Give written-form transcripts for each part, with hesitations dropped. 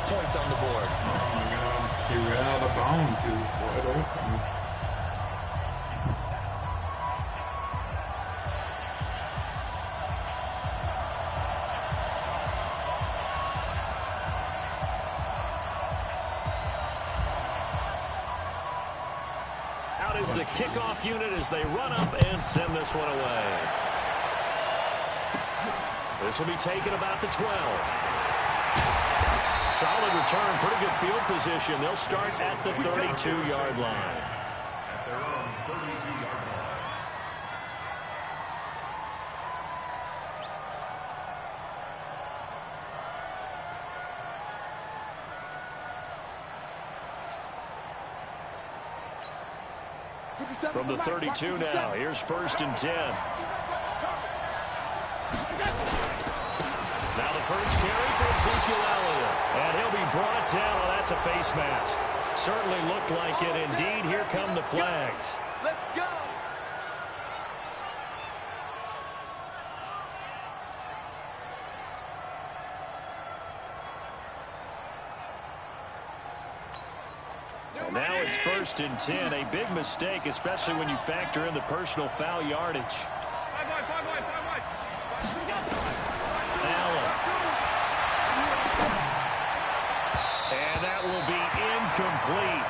points on the board. Oh my God, he ran out of bounds. He was wide open. Out is the kickoff unit as they run up and send this one away. This will be taken about the 12. Solid return, pretty good field position. They'll start at the 32-yard line. At their own 32-yard line. From the 32 now, here's 1st and 10. Now the first carry for Ezekiel Elliott. And he'll be brought down. Oh, that's a face mask. Certainly looked like it. Indeed, here come the flags. Let's go. And now it's 1st and 10. A big mistake, especially when you factor in the personal foul yardage. Allen. And that will be incomplete.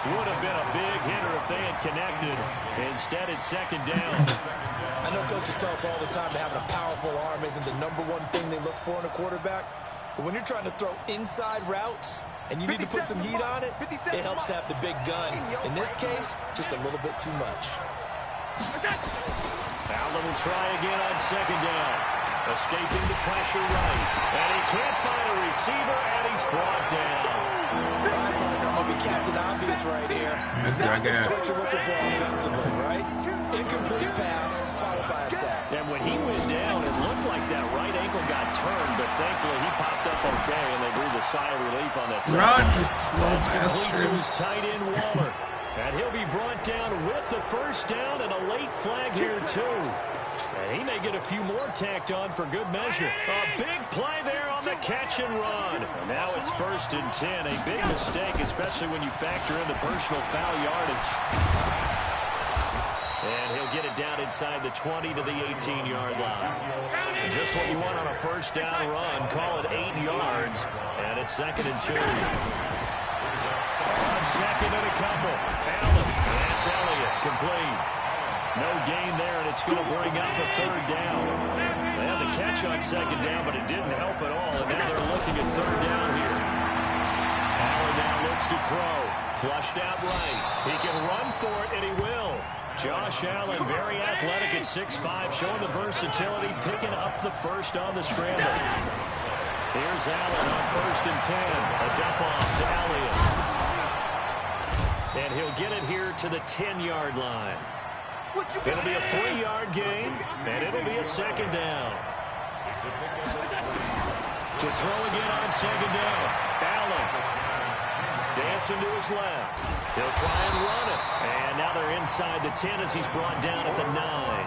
Would have been a big hitter if they had connected. Instead, it's 2nd down. I know coaches tell us all the time that having a powerful arm isn't the #1 thing they look for in a quarterback. But when you're trying to throw inside routes and you need to put some heat on it, it helps have the big gun. In this case, just a little bit too much. Allen will try again on 2nd down. Escaping the pressure right. And he can't find a receiver, and he's brought down. I'll be Captain Obvious right here. That's what you're looking for offensively, right? Incomplete pass, followed by a sack. And when he went down, it looked like that right ankle got turned, but thankfully he popped up okay, and they breathed a sigh of relief on that side. Run, you slow complete to bastard. his tight end, Waller. And he'll be brought down with the 1st down and a late flag here, too. And he may get a few more tacked on for good measure. A big play there on the catch and run. And now it's 1st and 10. A big mistake, especially when you factor in the personal foul yardage. And he'll get it down inside the 20 to the 18-yard line. And just what you want on a 1st down run. Call it 8 yards. And it's 2nd and 2. On 2nd and a couple. Allen. That's Elliott. Complete. No gain there, and it's going to bring up a 3rd down. They had the catch on 2nd down, but it didn't help at all, and now they're looking at 3rd down here. Allen now looks to throw. Flushed out right. He can run for it, and he will. Josh Allen, very athletic at 6'5", showing the versatility, picking up the 1st on the scramble. Here's Allen on 1st and 10. A dump off to Elliott. And he'll get it here to the 10-yard line. It'll be a 3-yard gain, and it'll be a 2nd down. To throw again on 2nd down. Allen dancing to his left. He'll try and run it. And now they're inside the 10 as he's brought down at the 9.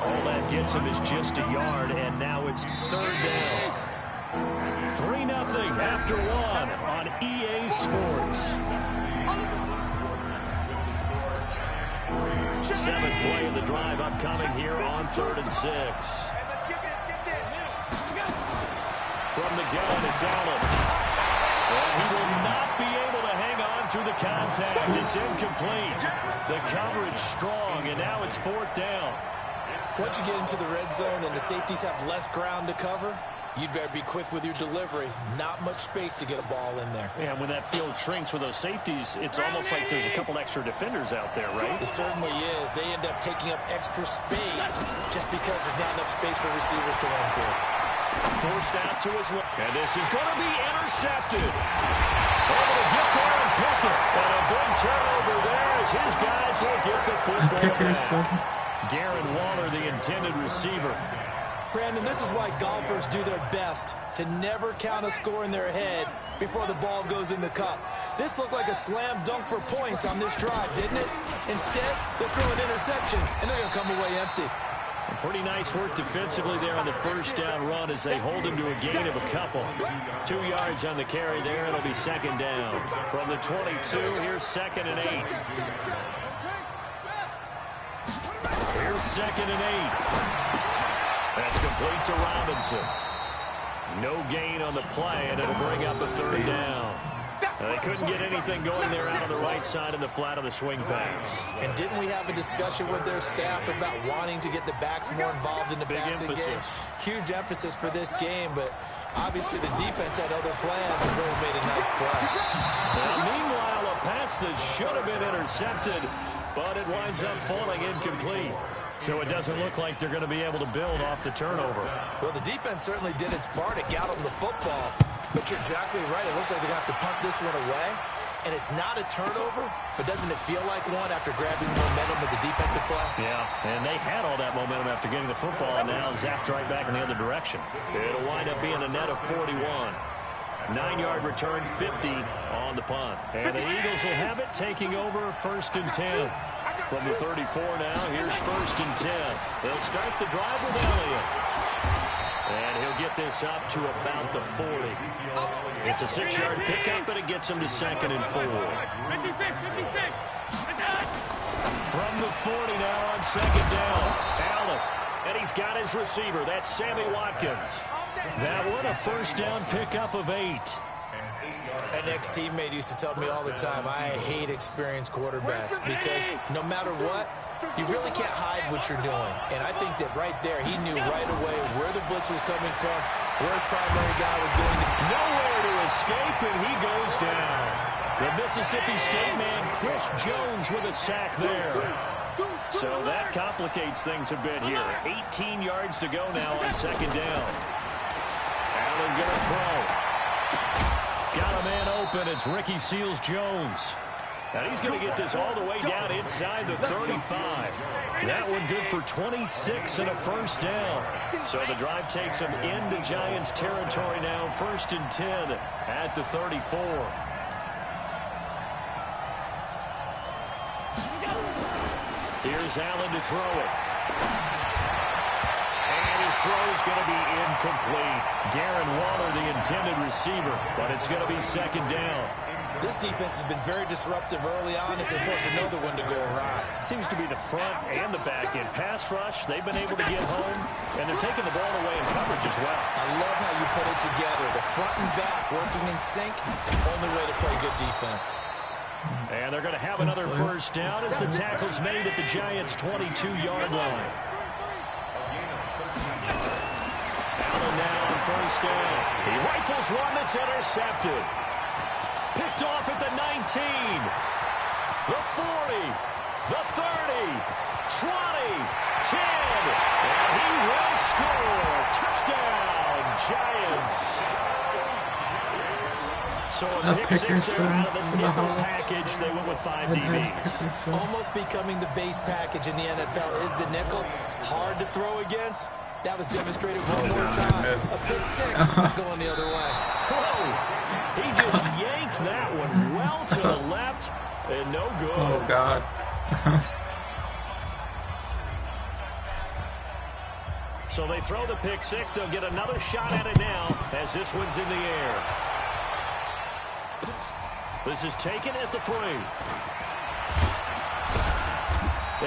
All that gets him is just a yard, and now it's 3rd down. 3-0 after 1 on EA Sports. 7th play of the drive upcoming here on 3rd and 6. From the gun, it's Allen. And he will not be able to hang on through the contact. It's incomplete. The coverage strong, and now it's 4th down. Once you get into the red zone and the safeties have less ground to cover, you'd better be quick with your delivery. Not much space to get a ball in there. Yeah, when that field shrinks with those safeties, it's almost like there's a couple extra defenders out there, right? It certainly is. They end up taking up extra space just because there's not enough space for receivers to run through. Forced out to his left. And this is going to be intercepted. Able to get there and pick it. And a big turnover there as his guys will get the football back. Darren Waller, the intended receiver. Brandon, this is why golfers do their best to never count a score in their head before the ball goes in the cup. This looked like a slam dunk for points on this drive, didn't it? Instead, they throw an interception, and they're going to come away empty. Pretty nice work defensively there on the first down run as they hold him to a gain of a couple. 2 yards on the carry there. It'll be second down. From the 22, here's 2nd and 8. Here's 2nd and 8. That's complete to Robinson. No gain on the play, and it'll bring up a 3rd down. They couldn't get anything going there out on the right side of the flat of the swing pass. And didn't we have a discussion with their staff about wanting to get the backs more involved in the passing game? Huge emphasis for this game, but obviously the defense had other plans and really made a nice play. Meanwhile, a pass that should have been intercepted, but it winds up falling incomplete. So it doesn't look like they're going to be able to build off the turnover. Well, the defense certainly did its part. It got them the football. But you're exactly right. It looks like they're going to have to punt this one away. And it's not a turnover, but doesn't it feel like one after grabbing momentum with the defensive play? Yeah, and they had all that momentum after getting the football, and now zapped right back in the other direction. It'll wind up being a net of 41. 9-yard return, 50 on the punt. And the Eagles will have it, taking over 1st and 10. From the 34 now, here's 1st and 10. They'll start the drive with Elliott. And he'll get this up to about the 40. It's a 6-yard pickup, and it gets him to 2nd and 4. 56. From the 40 now on 2nd down. Allen, and he's got his receiver. That's Sammy Watkins. That one, a 1st down pickup of 8. An ex-teammate used to tell me all the time, I hate experienced quarterbacks because no matter what, you really can't hide what you're doing. And I think that right there, he knew right away where the blitz was coming from, where his primary guy was going to. Nowhere to escape, and he goes down. The Mississippi State man, Chris Jones, with a sack there. So that complicates things a bit here. 18 yards to go now on 2nd down. Allen gonna throw. Got a man open. It's Ricky Seals-Jones. And he's going to get this all the way down inside the 35. That one good for 26 and a 1st down. So the drive takes him into Giants territory now. 1st and 10 at the 34. Here's Allen to throw it. And his throw is going to be incomplete. Darren Waller, the intended receiver, but it's going to be 2nd down. This defense has been very disruptive early on as they force another one to go awry. Seems to be the front and the back end. Pass rush, they've been able to get home, and they're taking the ball away in coverage as well. I love how you put it together. The front and back working in sync, only way to play good defense. And they're going to have another 1st down as the tackle's made at the Giants' 22-yard line. Allen now on 1st down. He rifles one that's intercepted. Picked off at the 19, the 40, the 30, 20, 10, and he will score. Touchdown, Giants. So a pick six there out of the nickel package. They went with 5 DBs. Almost becoming the base package in the NFL is the nickel. Hard to throw against. That was demonstrated one more time. A pick 6 going the other way. Whoa. He just yanked that one well to the left, and no good. Oh, God. So they throw the pick 6. They'll get another shot at it now as this one's in the air. This is taken at the 3.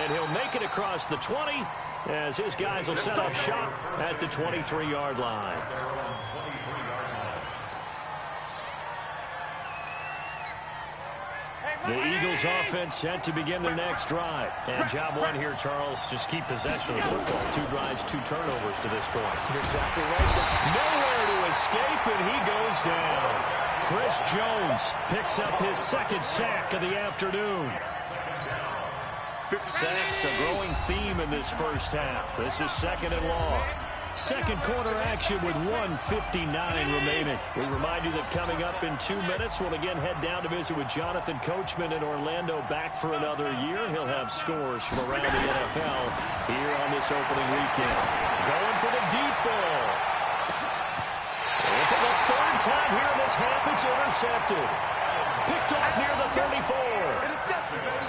And he'll make it across the 20 as his guys will set up shop at the 23-yard line. The Eagles offense set to begin their next drive. And job one here, Charles, just keep possession of the football. 2 drives, 2 turnovers to this point. You're exactly right, Doc. Nowhere to escape, and he goes down. Chris Jones picks up his 2nd sack of the afternoon. Sacks a growing theme in this first half. This is 2nd and long. Second quarter action with 1:59 remaining. We remind you that coming up in 2 minutes, we'll again head down to visit with Jonathan Coachman in Orlando, back for another year. He'll have scores from around the NFL here on this opening weekend. Going for the deep ball. And for the 3rd time here in this half, it's intercepted. Picked off near the 34.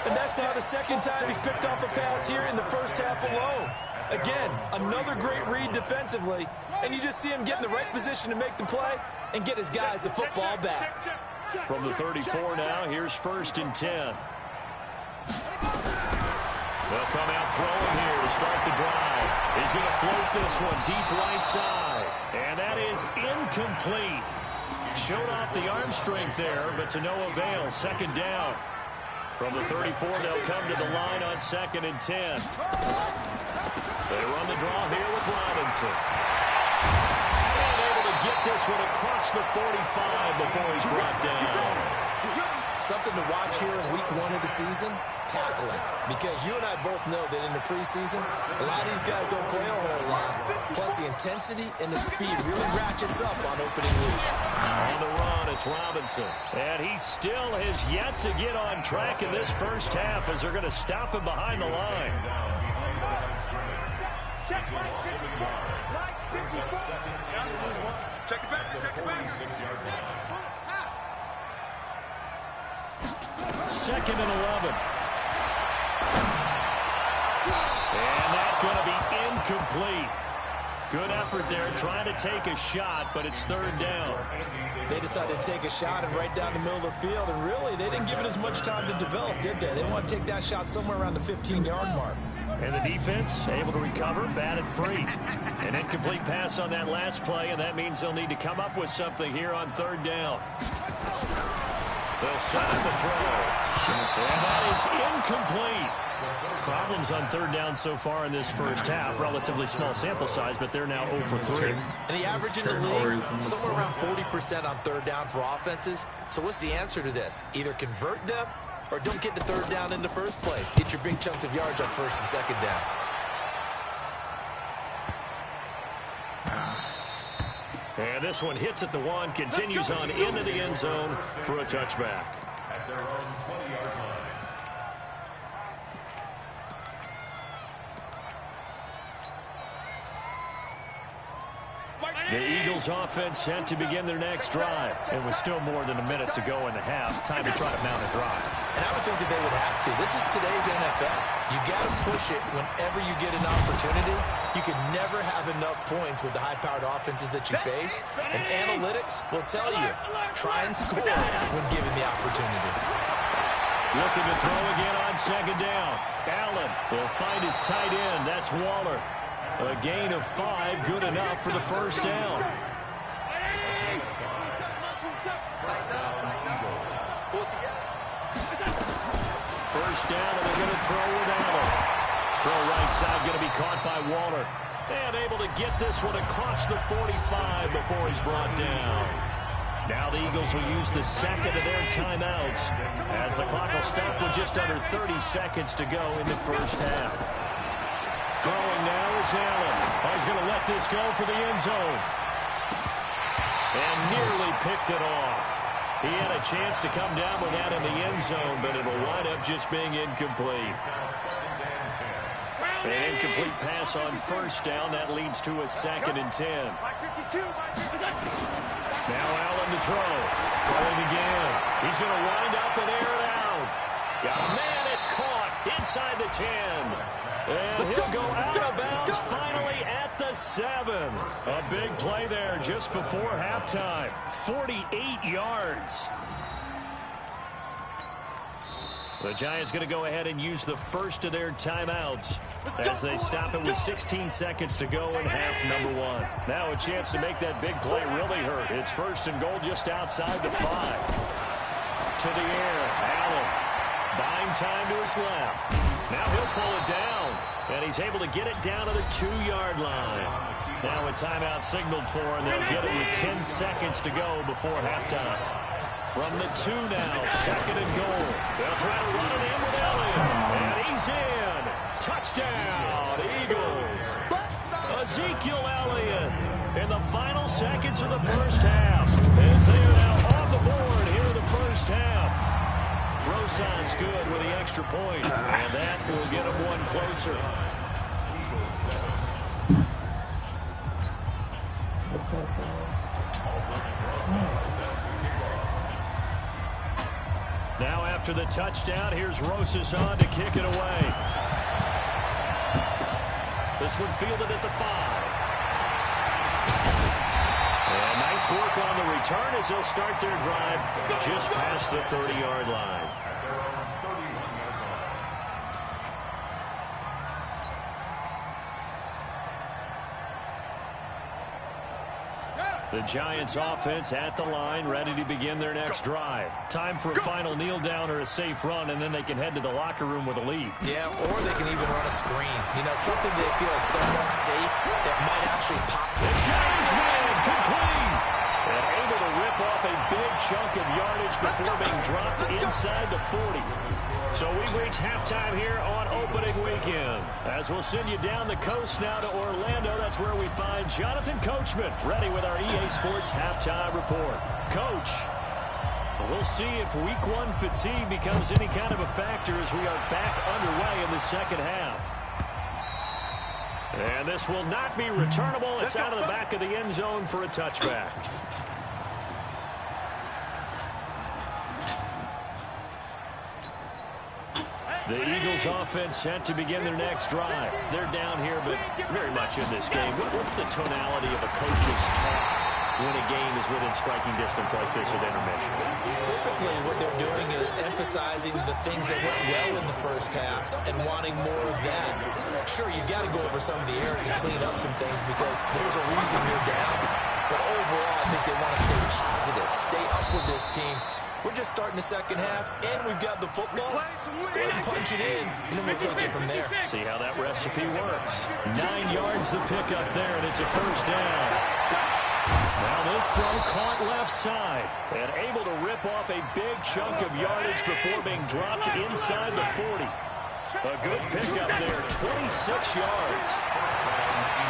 And that's now the 2nd time he's picked off a pass here in the first half alone. Again, another great read defensively, and you just see him get in the right position to make the play and get his guys the football back. From the 34 now, here's 1st and 10. They'll come out throwing here to start the drive. He's going to float this one deep right side. And that is incomplete. Showed off the arm strength there, but to no avail. 2nd down. From the 34, they'll come to the line on 2nd and 10. They run the draw here with Robinson. And able to get this one across the 45 before he's brought down. Something to watch here in week 1 of the season, tackling. Because you and I both know that in the preseason, a lot of these guys don't play a whole lot. Plus the intensity and the speed really ratchets up on opening week. On the run, it's Robinson. And he still has yet to get on track in this first half as they're going to stop him behind the line. Check it back. 2nd and 11. And that's going to be incomplete. Good effort there, trying to take a shot, but it's 3rd down. They decided to take a shot and right down the middle of the field, and really, they didn't give it as much time to develop, did they? They want to take that shot somewhere around the 15-yard mark. And the defense able to recover, batted free. An incomplete pass on that last play, and that means they'll need to come up with something here on 3rd down. They'll set up the throw. And that is incomplete. Problems on 3rd down so far in this first half. Relatively small sample size, but they're now 0 for 3. And the average in the league, somewhere around 40% on 3rd down for offenses. So what's the answer to this? Either convert them or don't get to 3rd down in the first place. Get your big chunks of yards on 1st and 2nd down. And this one hits at the 1, continues on into the end zone for a touchback. At their own 20-yard line. The Eagles offense set to begin their next drive. It was still more than a minute to go in the half. Time to try to mount a drive. And I would think that they would have to. This is today's NFL. You got to push it whenever you get an opportunity. You can never have enough points with the high-powered offenses that you face. And analytics will tell you, try and score when given the opportunity. Looking to throw again on 2nd down. Allen will find his tight end. That's Waller. A gain of 5, good enough for the 1st down. First down, and they're going to throw with Allen. Throw right side, going to be caught by Waller. And able to get this one across the 45 before he's brought down. Now the Eagles will use the 2nd of their timeouts as the clock will stop with just under 30 seconds to go in the first half. Throwing now is Allen. Oh, he's going to let this go for the end zone. And nearly picked it off. He had a chance to come down with that in the end zone, but it'll wind up just being incomplete. An incomplete pass on 1st down. That leads to a 2nd and 10. Now Allen to throw. Throwing again. He's going to wind up and air it out. Got a man. It's caught inside the 10. And he'll go out of bounds finally at the 7. A big play there just before halftime. 48 yards. The Giants going to go ahead and use the first of their timeouts as they stop it with 16 seconds to go in half number 1. Now a chance to make that big play really hurt. It's 1st and goal just outside the 5. To the air, Allen. Buying time to his left. Now he'll pull it down, and he's able to get it down to the 2-yard line. Now a timeout signaled for, and they'll get it with 10 seconds to go before halftime. From the 2 now, 2nd and goal. They'll try to run it in with Elliott, and he's in. Touchdown, Eagles. Ezekiel Elliott in the final seconds of the first half as they are now on the board here in the first half. Rosas good with the extra point, and that will get him one closer. Now after the touchdown, here's Rosas on to kick it away. This one fielded at the 5. And nice work on the return as they'll start their drive just past the 30-yard line. The Giants offense at the line, ready to begin their next drive. Time for a final kneel down or a safe run, and then they can head to the locker room with a lead. Yeah, or they can even run a screen. You know, something they feel is somewhat safe that might actually pop. The Giants man complete. And able to rip off a big chunk of yardage before being dropped inside the 40. So we've reached halftime here on opening weekend. As we'll send you down the coast now to Orlando, that's where we find Jonathan Coachman, ready with our EA Sports halftime report. Coach, we'll see if week 1 fatigue becomes any kind of a factor as we are back underway in the second half. And this will not be returnable. It's out of the back of the end zone for a touchback. The Eagles offense set to begin their next drive. They're down here, but very much in this game. What's the tonality of a coach's talk when a game is within striking distance like this at intermission? Typically, what they're doing is emphasizing the things that went well in the first half and wanting more of that. Sure, you've got to go over some of the errors and clean up some things because there's a reason you're down. But overall, I think they want to stay positive, stay up with this team. We're just starting the second half, and we've got the football. Let's go ahead and punch it in, and then we'll take it from there. See how that recipe works. 9 yards the pickup there, and it's a first down. Now this throw caught left side, and able to rip off a big chunk of yardage before being dropped inside the 40. A good pickup there, 26 yards.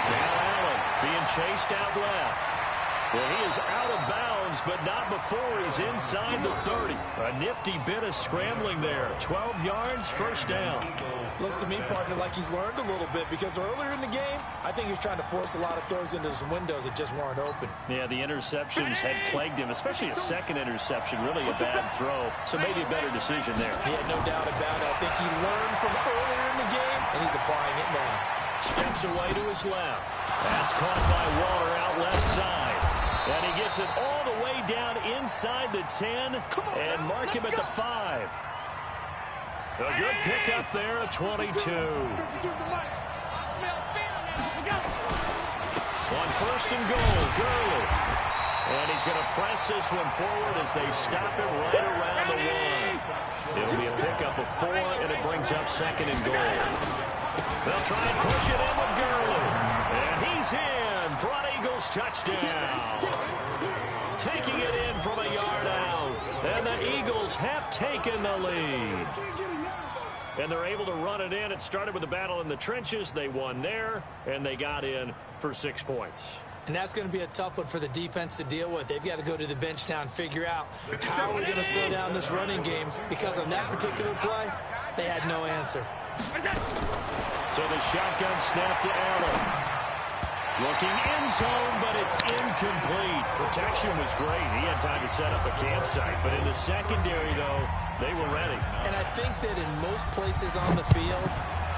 Now Allen being chased out left. Well, he is out of bounds, but not before he's inside the 30. A nifty bit of scrambling there. 12 yards, first down. Looks to me, partner, like he's learned a little bit because earlier in the game, I think he was trying to force a lot of throws into some windows that just weren't open. Yeah, the interceptions had plagued him, especially a second interception, really a bad throw. So maybe a better decision there. He had no doubt about it. I think he learned from earlier in the game, and he's applying it now. Steps away to his left. That's caught by Waller out left side. And he gets it all the way down inside the 10 and mark him at the 5. A good pickup there, a 22. On first and goal, Gurley. And he's going to press this one forward as they stop it right around the 1. It'll be a pickup of 4, and it brings up second and goal. They'll try and push it in with Gurley. And he's in. Front Eagles touchdown. Taking it in from a yard out. And the Eagles have taken the lead. And they're able to run it in. It started with a battle in the trenches. They won there, and they got in for 6 points. And that's going to be a tough one for the defense to deal with. They've got to go to the bench now and figure out how we're going to slow down this running game because on that particular play, they had no answer. So the shotgun snap to Allen. Looking in zone, but it's incomplete. Protection was great. He had time to set up a campsite. But in the secondary, though, they were ready. And I think that in most places on the field,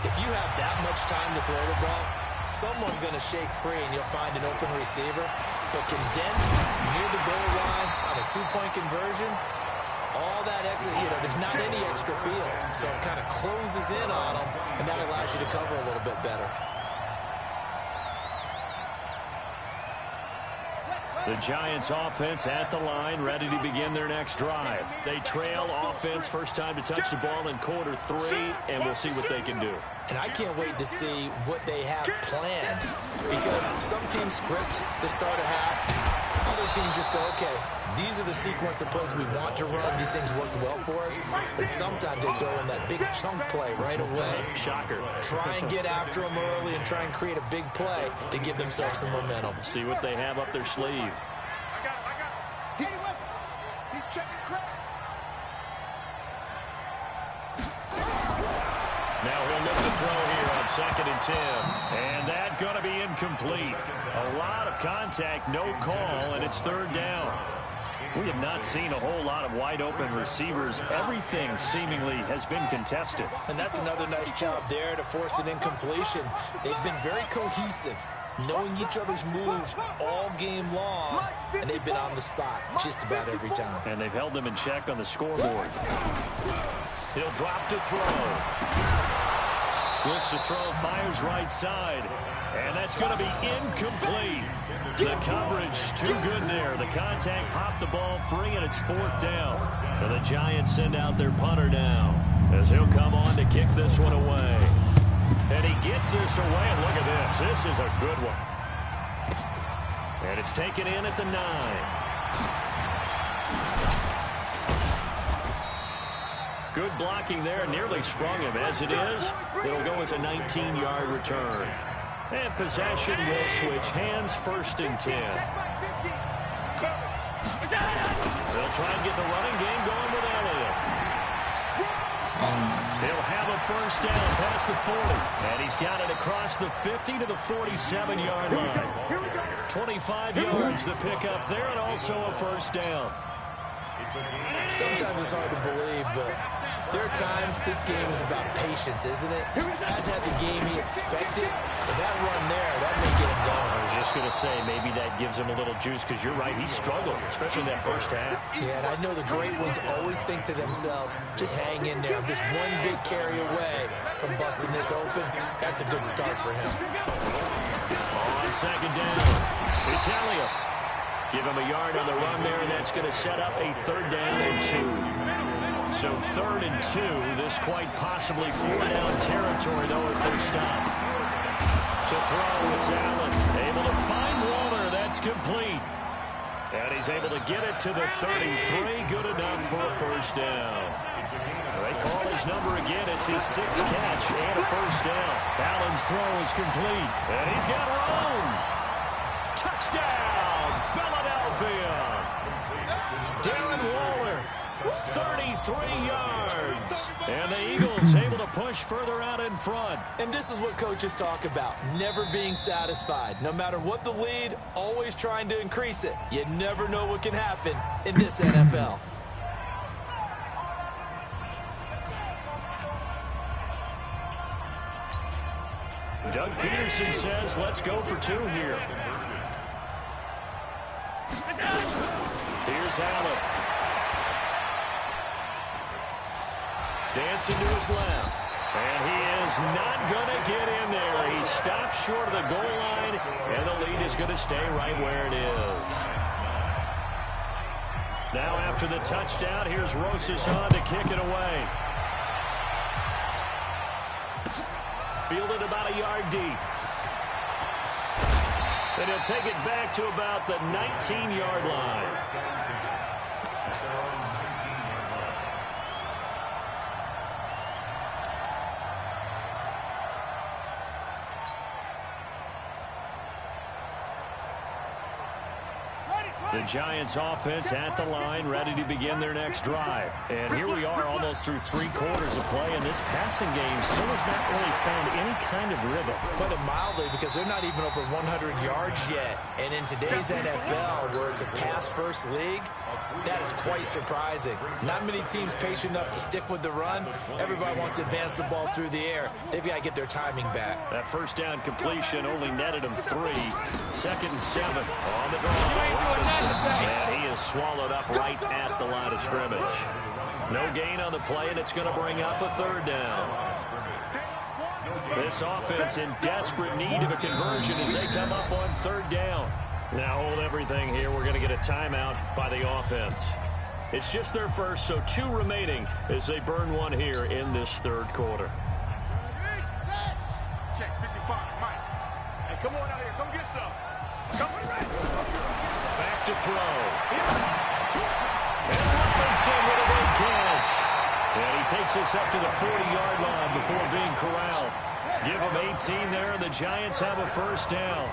if you have that much time to throw the ball, someone's going to shake free and you'll find an open receiver. But condensed near the goal line on a 2-point conversion, all that extra, there's not any extra field. So it kind of closes in on them, and that allows you to cover a little bit better. The Giants offense at the line, ready to begin their next drive. They trail offense, first time to touch the ball in quarter 3, and we'll see what they can do. And I can't wait to see what they have planned because some teams script to start a half. Other teams just go, okay, these are the sequence of plays we want to run. These things worked well for us. And sometimes they throw in that big chunk play right away. Shocker. Try and get after them early and try and create a big play to give themselves some momentum. See what they have up their sleeve. I got it. He's checking crack. Now he'll look to throw here on 2nd and 10. And that's going to be incomplete. A lot of contact, no call, and it's 3rd down. We have not seen a whole lot of wide-open receivers. Everything seemingly has been contested. And that's another nice job there to force an incompletion. They've been very cohesive, knowing each other's moves all game long, and they've been on the spot just about every time. And they've held them in check on the scoreboard. He'll drop to throw. Looks to throw, fires right side. And that's going to be incomplete. The coverage too good there. The contact popped the ball free, and it's 4th down. And the Giants send out their punter now as he'll come on to kick this one away. And he gets this away, and look at this. This is a good one. And it's taken in at the 9. Good blocking there, nearly sprung him. As it is, it'll go as a 19-yard return. And possession will switch hands, 1st and 10. They'll try and get the running game going with Elliott. He'll have a 1st down past the 40. And he's got it across the 50 to the 47-yard line. 25 yards to pick up there, and also a 1st down. Sometimes it's hard to believe, but there are times this game is about patience, isn't it? Has had the game he expected, but that run there, that may get him going. I was just going to say, maybe that gives him a little juice, because you're right, he struggled, especially in that 1st half. Yeah, and I know the great ones always think to themselves, just hang in there. I'm just one big carry away from busting this open. That's a good start for him. On 2nd down, it's Elliott. Give him a yard on the run there, and that's going to set up a 3rd down and 2. So 3rd and 2, this quite possibly 4-down territory, though, if they stop. To throw, it's Allen. Able to find Waller. That's complete. And he's able to get it to the 33. Good enough for a 1st down. They call his number again. It's his 6th catch and a 1st down. Allen's throw is complete. And he's got room. Touchdown, Philadelphia. Darren Waller, 33 yards. And the Eagles able to push further out in front. And this is what coaches talk about, never being satisfied. No matter what the lead, always trying to increase it. You never know what can happen in this NFL. Doug Peterson says, let's go for 2 here. Here's Allen. Dancing to his left. And he is not going to get in there. He stops short of the goal line, and the lead is going to stay right where it is. Now after the touchdown, here's Rosas on to kick it away. Fielded about a yard deep. And he'll take it back to about the 19-yard line. The Giants offense at the line, ready to begin their next drive. And here we are almost through 3 quarters of play, and this passing game still has not really found any kind of rhythm. Put it mildly, because they're not even over 100 yards yet. And in today's NFL, where it's a pass-first league, that is quite surprising. Not many teams patient enough to stick with the run. Everybody wants to advance the ball through the air. They've got to get their timing back. That 1st down completion only netted him 3. 2nd and 7 on the draw. And he is swallowed up right at the line of scrimmage. No gain on the play, and it's going to bring up a 3rd down. This offense in desperate need of a conversion as they come up on 3rd down. Now hold everything here. We're going to get a timeout by the offense. It's just their first, so 2 remaining as they burn one here in this 3rd quarter. Check 55, Mike. Hey, come on out here. Come get some. Come on. Back to throw. And Robinson with a big catch. And he takes us up to the 40-yard line before being corralled. Give him 18 there, and the Giants have a 1st down.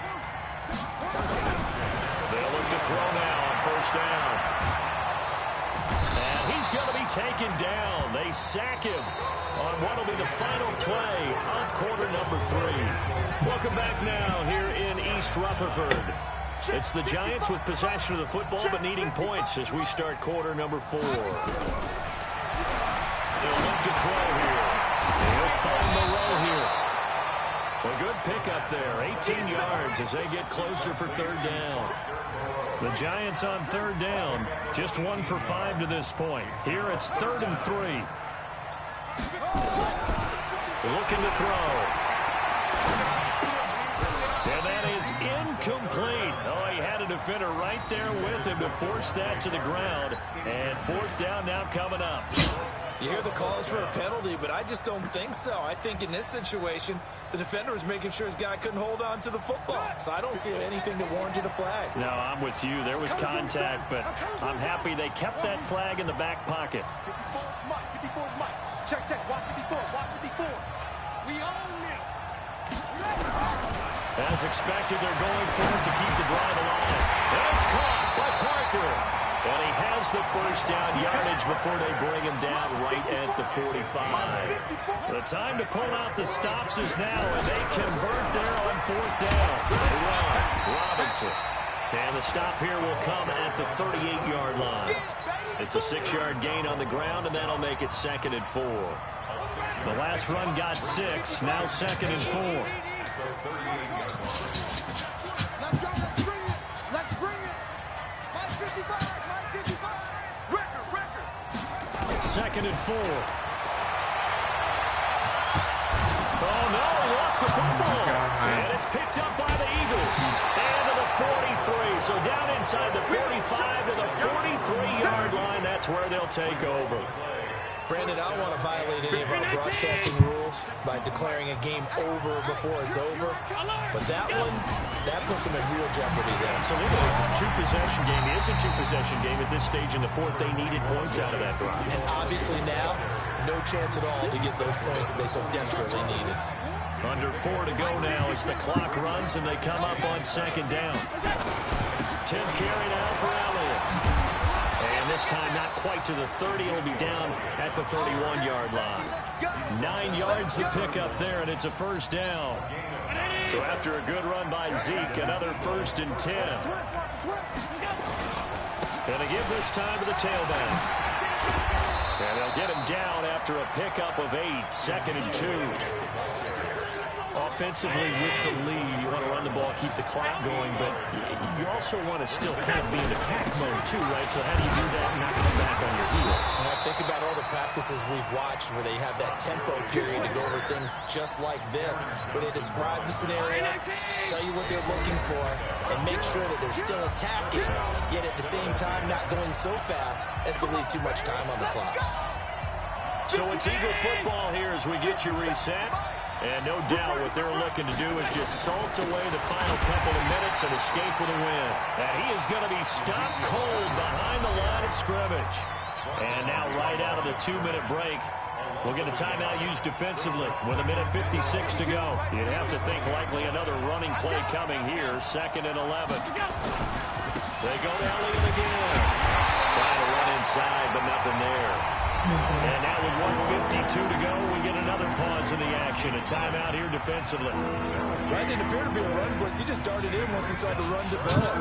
They'll look to throw now on 1st down. And he's going to be taken down. They sack him on what will be the final play of quarter number 3. Welcome back now here in East Rutherford. It's the Giants with possession of the football but needing points as we start quarter number 4. He'll look to throw here. He'll find the row here. A good pickup there, 18 yards as they get closer for third down. The Giants on third down, just 1 for 5 to this point. Here it's 3rd and 3. Looking to throw. And that is incomplete. Oh, he had a defender right there with him to force that to the ground. And 4th down now coming up. You hear the calls for a penalty, but I just don't think so. I think in this situation, the defender was making sure his guy couldn't hold on to the football. So I don't see anything that warranted a flag. No, I'm with you. There was contact, but I'm happy they kept that flag in the back pocket. 54 Mike, 54 Mike. Check, watch 54, watch 54. We own it. As expected, they're going for it to keep the drive alive. And it's caught by Parker. And he has the first down yardage before they bring him down right at the 45. The time to pull out the stops is now, and they convert there on 4th down. They run. Robinson. And the stop here will come at the 38-yard line. It's a 6-yard gain on the ground, and that'll make it 2nd and 4. The last run got 6, now 2nd and 4. Let's go, let's bring it. Let's bring it. Mike 55, Mike 55. Record. 2nd and 4. Oh, no, he lost the football. And it's picked up by the Eagles. And to the 43. So down inside the 45 to the 43-yard line. That's where they'll take over. Brandon, I don't want to violate any of our broadcasting rules by declaring a game over before it's over. But that one, that puts them in real jeopardy there. Absolutely. It's a two-possession game. It is a two-possession game at this stage in the 4th. They needed points out of that drive. And obviously now, no chance at all to get those points that they so desperately needed. Under 4 to go now as the clock runs and they come up on 2nd down. 10 carry now for Elliott. And this time not quite to the 30. It'll be down at the 31-yard line. 9 yards to pick up there, and it's a first down. So after a good run by Zeke, another 1st and 10. And they give this time to the tailback. And they'll get him down after a pickup of 8, 2nd and 2. Offensively with the lead, you want to run the ball, keep the clock going, but you also want to still kind of be in attack mode too, right? So how do you do that and not come back on your heels? Think about all the practices we've watched where they have that tempo period to go over things just like this, where they describe the scenario, tell you what they're looking for, and make sure that they're still attacking, yet at the same time not going so fast as to leave too much time on the clock. So it's Eagle football here as we get you reset. And no doubt what they're looking to do is just salt away the final couple of minutes and escape with a win. And he is going to be stopped cold behind the line of scrimmage. And now right out of the 2-minute break, we'll get a timeout used defensively with 1:56 to go. You'd have to think likely another running play coming here, 2nd and 11. They go to Elliott again. Trying to run inside, but nothing there. And now with 1:52 to go, we get another pause in the action. A timeout here defensively. That didn't appear to be a run blitz. He just darted in once he saw the run develop.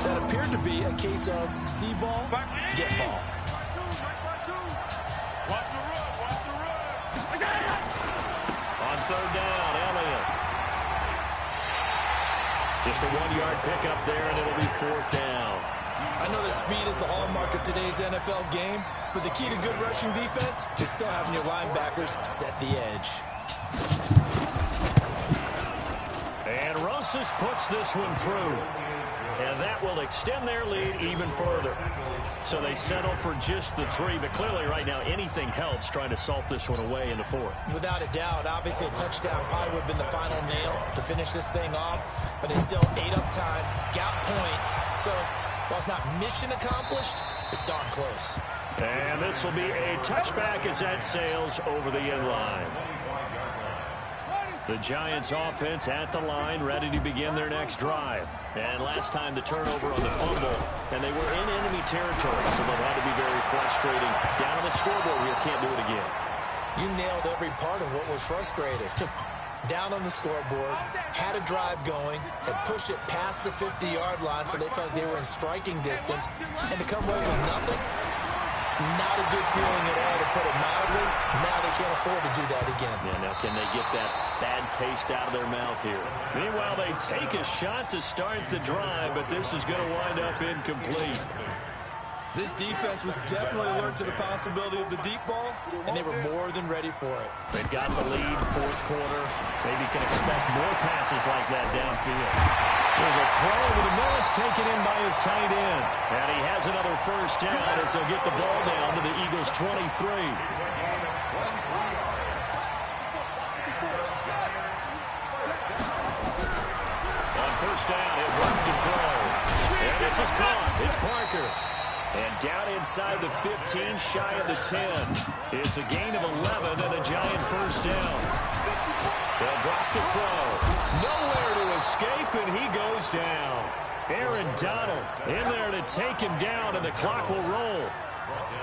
That appeared to be a case of see ball, get ball. Watch the run. On 3rd down, Elliott. Just a 1-yard pickup there, and it'll be 4th down. I know that speed is the hallmark of today's NFL game, but the key to good rushing defense is still having your linebackers set the edge. And Rosas puts this one through. And that will extend their lead even further. So they settle for just the 3, but clearly right now anything helps trying to salt this one away in the 4th. Without a doubt, obviously a touchdown probably would have been the final nail to finish this thing off, but it's still ate up time, got points. So while it's not mission accomplished, it's darn close. And this will be a touchback as that sails over the end line. The Giants offense at the line, ready to begin their next drive. And last time the turnover on the fumble, and they were in enemy territory, so that had to be very frustrating. Down on the scoreboard here, can't do it again. You nailed every part of what was frustrating. down on the scoreboard, had a drive going, had pushed it past the 50-yard line so they felt like they were in striking distance, and to come away with nothing, not a good feeling at all, to put it mildly. Now they can't afford to do that again. Yeah, now can they get that bad taste out of their mouth here? Meanwhile, they take a shot to start the drive, but this is going to wind up incomplete. This defense was definitely alert to the possibility of the deep ball, and they were more than ready for it. They've got the lead, fourth quarter. Maybe can expect more passes like that downfield. There's a throw over the middle. It's taken in by his tight end. And he has another first down as they'll get the ball down to the Eagles' 23. On first down, it worked to throw. And this is caught. It's Parker. And down inside the 15, shy of the 10. It's a gain of 11 and a Giant first down. They'll drop the throw. Nowhere to escape, and he goes down. Aaron Donald in there to take him down, and the clock will roll.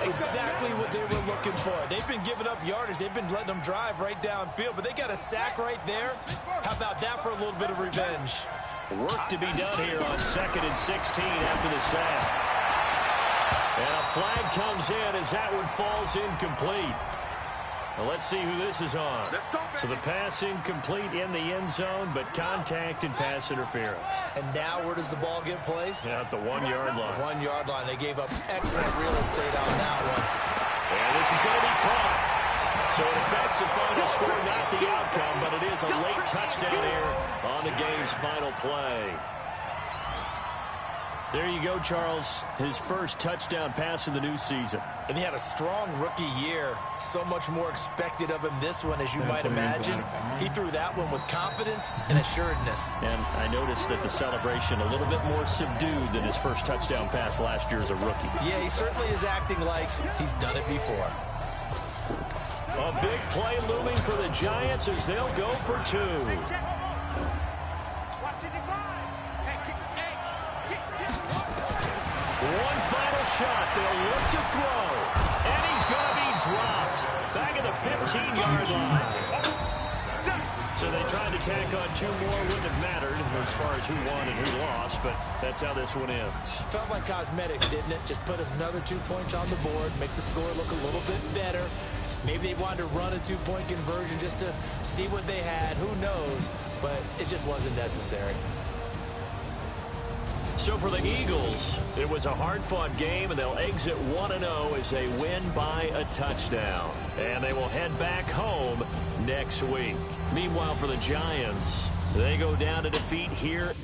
Exactly what they were looking for. They've been giving up yardage. They've been letting them drive right downfield, but they got a sack right there. How about that for a little bit of revenge? Work to be done here on 2nd and 16 after the sack. And a flag comes in as that one falls incomplete. Well, let's see who this is on. So the pass incomplete in the end zone, but contact and pass interference. And now where does the ball get placed? Yeah, at the 1-yard line. 1-yard line. They gave up excellent real estate on that one. And this is going to be caught. So it affects the final score, not the outcome, but it is a late touchdown here on the game's final play. There you go, Charles. His first touchdown pass in the new season. And he had a strong rookie year. So much more expected of him this one, as you might imagine. He threw that one with confidence and assuredness. And I noticed that the celebration a little bit more subdued than his first touchdown pass last year as a rookie. Yeah, he certainly is acting like he's done it before. A big play looming for the Giants as they'll go for 2. One final shot. They'll look to throw. And he's going to be dropped. Back at the 15-yard line. So they tried to tack on 2 more. Wouldn't have mattered as far as who won and who lost, but that's how this one ends. Felt like cosmetics, didn't it? Just put another 2 points on the board, make the score look a little bit better. Maybe they wanted to run a 2-point conversion just to see what they had. Who knows? But it just wasn't necessary. So for the Eagles, it was a hard-fought game, and they'll exit 1-0 as they win by a touchdown. And they will head back home next week. Meanwhile, for the Giants, they go down to defeat here.